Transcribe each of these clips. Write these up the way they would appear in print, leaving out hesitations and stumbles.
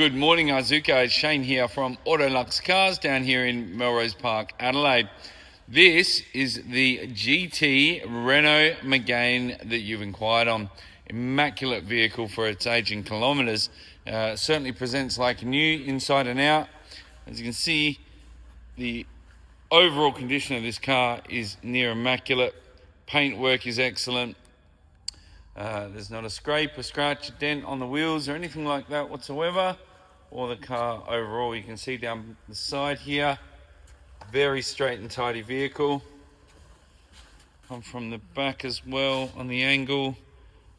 Good morning, Azuka. It's Shane here from Autoluxe Cars down here in Melrose Park, Adelaide. This is the GT Renault Megane that you've inquired on. Immaculate vehicle for its age in kilometres. Certainly presents like new inside and out. As you can see, the overall condition of this car is near immaculate. Paintwork is excellent. There's not a scrape, a scratch, a dent on the wheels or anything like that whatsoever. Or the car overall, you can see down the side here, very straight and tidy vehicle. Come from the back as well on the angle.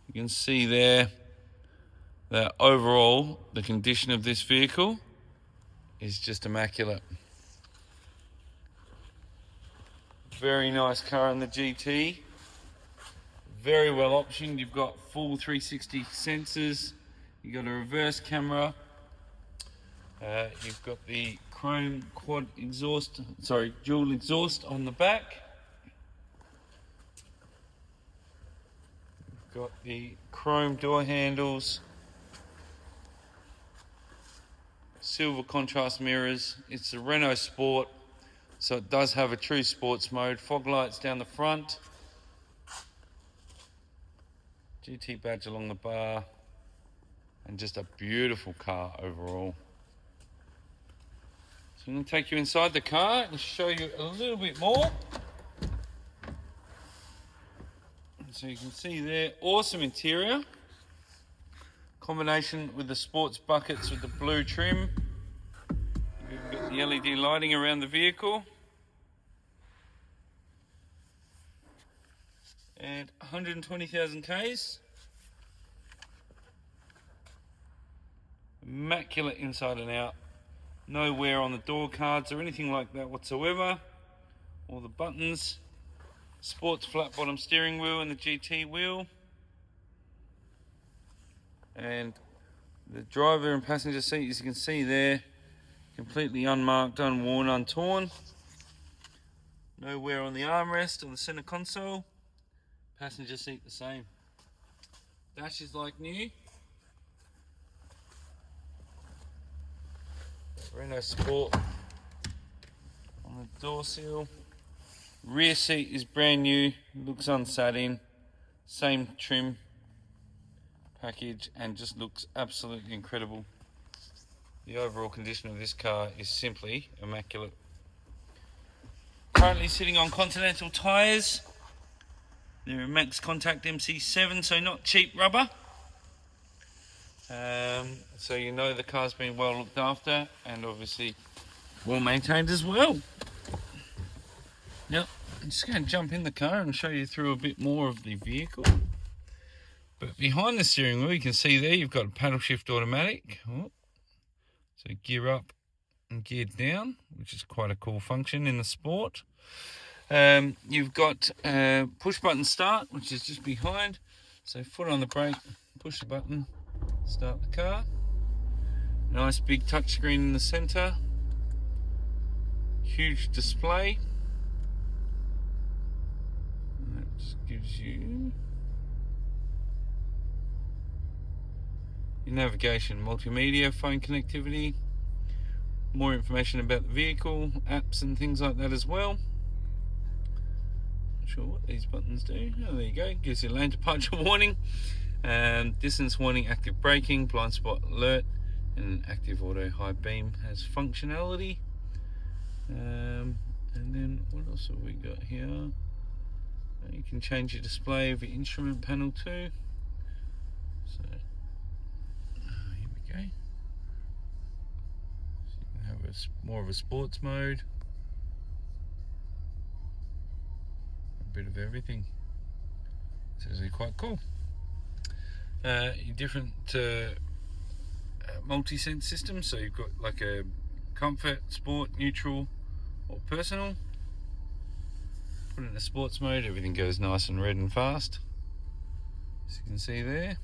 You can see there that overall the condition of this vehicle is just immaculate. Very nice car in the GT. Very well optioned. You've got full 360 sensors. You've got a reverse camera. You've got the chrome dual exhaust on the back. You've got the chrome door handles. Silver contrast mirrors. It's a Renault Sport, so it does have a true sports mode. Fog lights down the front. GT badge along the bar. And just a beautiful car overall. So I'm going to take you inside the car and show you a little bit more. So you can see there, awesome interior. Combination with the sports buckets with the blue trim. You've got the LED lighting around the vehicle. And 120,000 Ks. Immaculate inside and out. No wear on the door cards or anything like that whatsoever. All the buttons. Sports flat bottom steering wheel and the GT wheel. And the driver and passenger seat, as you can see there, completely unmarked, unworn, untorn. No wear on the armrest or the center console. Passenger seat the same. Dash is like new. Renault Sport on the door seal. Rear seat is brand new, looks unsat in. Same trim package and just looks absolutely incredible. The overall condition of this car is simply immaculate. Currently sitting on Continental tyres. They're a Max Contact MC7, so not cheap rubber. So you know the car's been well looked after and obviously well maintained as well. Now, I'm just going to jump in the car and show you through a bit more of the vehicle. But behind the steering wheel, you can see there you've got a paddle shift automatic. So gear up and gear down, which is quite a cool function in the Sport. You've got push button start, which is just behind. So foot on the brake, push the button, start the car. Nice big touchscreen in the center. Huge display. And that just gives you your navigation, multimedia, phone connectivity. More information about the vehicle, apps and things like that as well. Not sure what these buttons do. Oh, there you go. Gives you lane departure warning. Distance warning, active braking, blind spot alert, and active auto high beam has functionality. And then what else have we got here? You can change your display of your instrument panel too. So here we go. So you can have more of a sports mode. A bit of everything. It's actually quite cool. Different multi-sense system, so you've got like a comfort, sport, neutral or personal. Put it in a sports mode, everything goes nice and red and fast, as you can see there,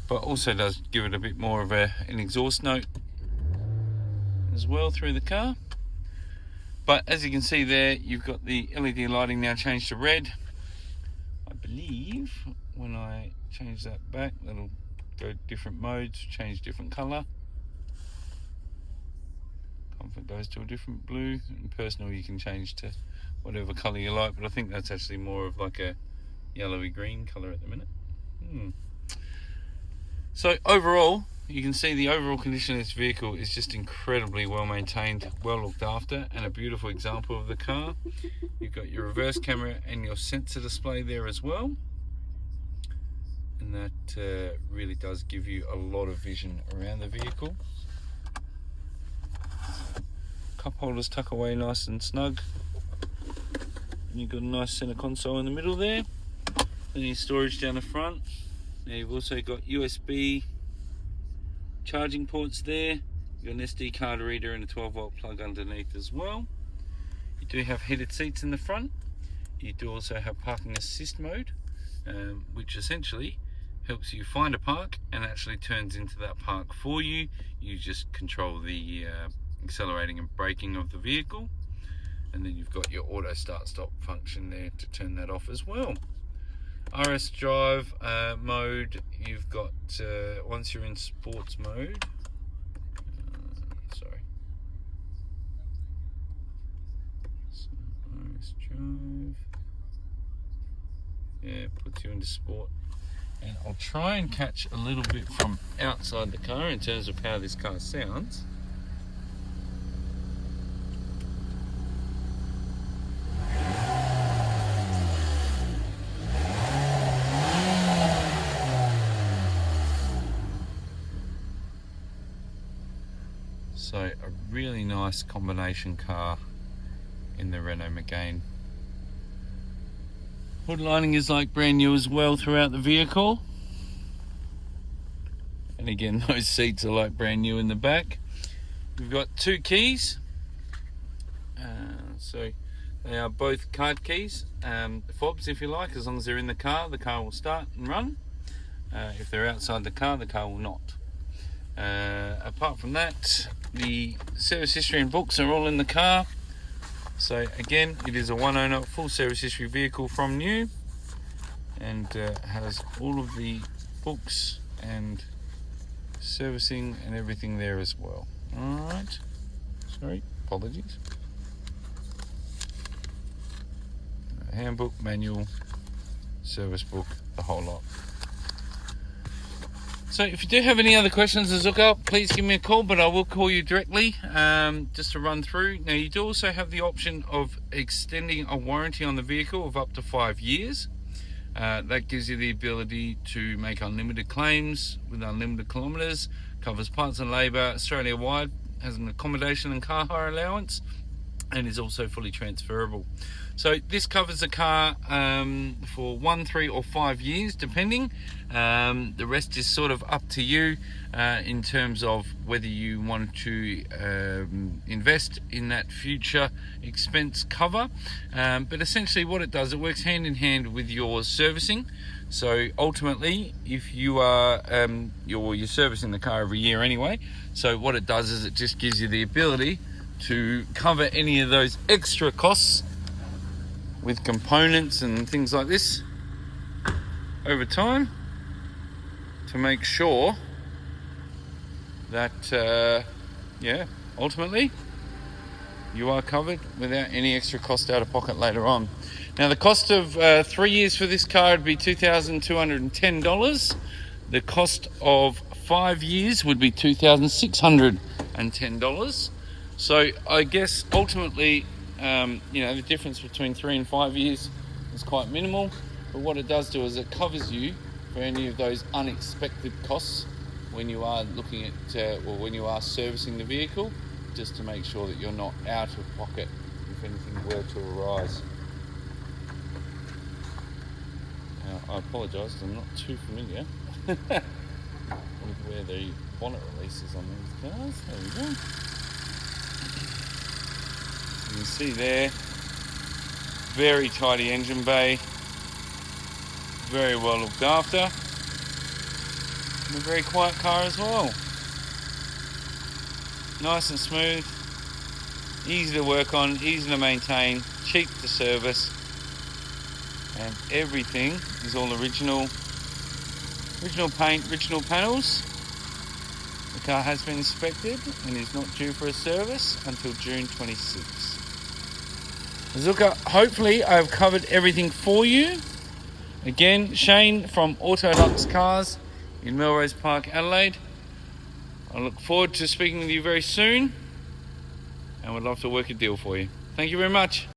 but also does give it a bit more of an exhaust note as well through the car. But as you can see there, you've got the LED lighting now changed to red. I believe when I change that back, that'll go different modes, change different colour. Comfort goes to a different blue, and personal you can change to whatever colour you like, but I think that's actually more of like a yellowy green colour at the minute. So overall, you can see the overall condition of this vehicle is just incredibly well maintained, well looked after, and a beautiful example of the car. You've got your reverse camera and your sensor display there as well, and that really does give you a lot of vision around the vehicle. Cup holders tuck away nice and snug, and you've got a nice center console in the middle there. Then your storage down the front. Now you've also got USB charging ports there. You've got an SD card reader and a 12-volt plug underneath as well. You do have heated seats in the front. You do also have parking assist mode, which essentially helps you find a park and actually turns into that park for you. You just control the accelerating and braking of the vehicle, and then you've got your auto start stop function there to turn that off as well. RS drive mode, you've got once you're in sports mode, so RS drive, yeah, puts you into sport. And I'll try and catch a little bit from outside the car in terms of how this car sounds. So a really nice combination car in the Renault Megane. Hood lining is like brand new as well throughout the vehicle. And again, those seats are like brand new in the back. We've got 2 keys. So they are both card keys, fobs if you like. As long as they're in the car will start and run. If they're outside the car will not. Apart from that, the service history and books are all in the car. So again, it is a one owner, full service history vehicle from new, and has all of the books and servicing and everything there as well. Alright, sorry, apologies. Handbook, manual, service book, the whole lot. So if you do have any other questions as look up, please give me a call, but I will call you directly just to run through. Now you do also have the option of extending a warranty on the vehicle of up to 5 years. That gives you the ability to make unlimited claims with unlimited kilometres, covers parts and labour Australia-wide, has an accommodation and car hire allowance, and is also fully transferable. So this covers the car for 1, 3 or 5 years depending. The rest is sort of up to you in terms of whether you want to invest in that future expense cover, but essentially what it does, it works hand in hand with your servicing. So ultimately, if you are you're servicing the car every year anyway, so what it does is it just gives you the ability to cover any of those extra costs with components and things like this over time, to make sure that ultimately you are covered without any extra cost out of pocket later on. Now the cost of 3 years for this car would be $2,210. The cost of 5 years would be $2,610. So I guess ultimately, the difference between 3 and 5 years is quite minimal, but what it does do is it covers you for any of those unexpected costs when you are looking at when you are servicing the vehicle, just to make sure that you're not out of pocket if anything were to arise. Now, I apologise because I'm not too familiar with where the bonnet releases on these cars. There we go. You can see there, very tidy engine bay, very well looked after, and a very quiet car as well. Nice and smooth, easy to work on, easy to maintain, cheap to service, and everything is all original Original paint, original panels. The car has been inspected and is not due for a service until June 26. Zuka, hopefully I've covered everything for you. Again, Shane from Autoluxe Cars in Melrose Park, Adelaide. I look forward to speaking with you very soon and would love to work a deal for you. Thank you very much.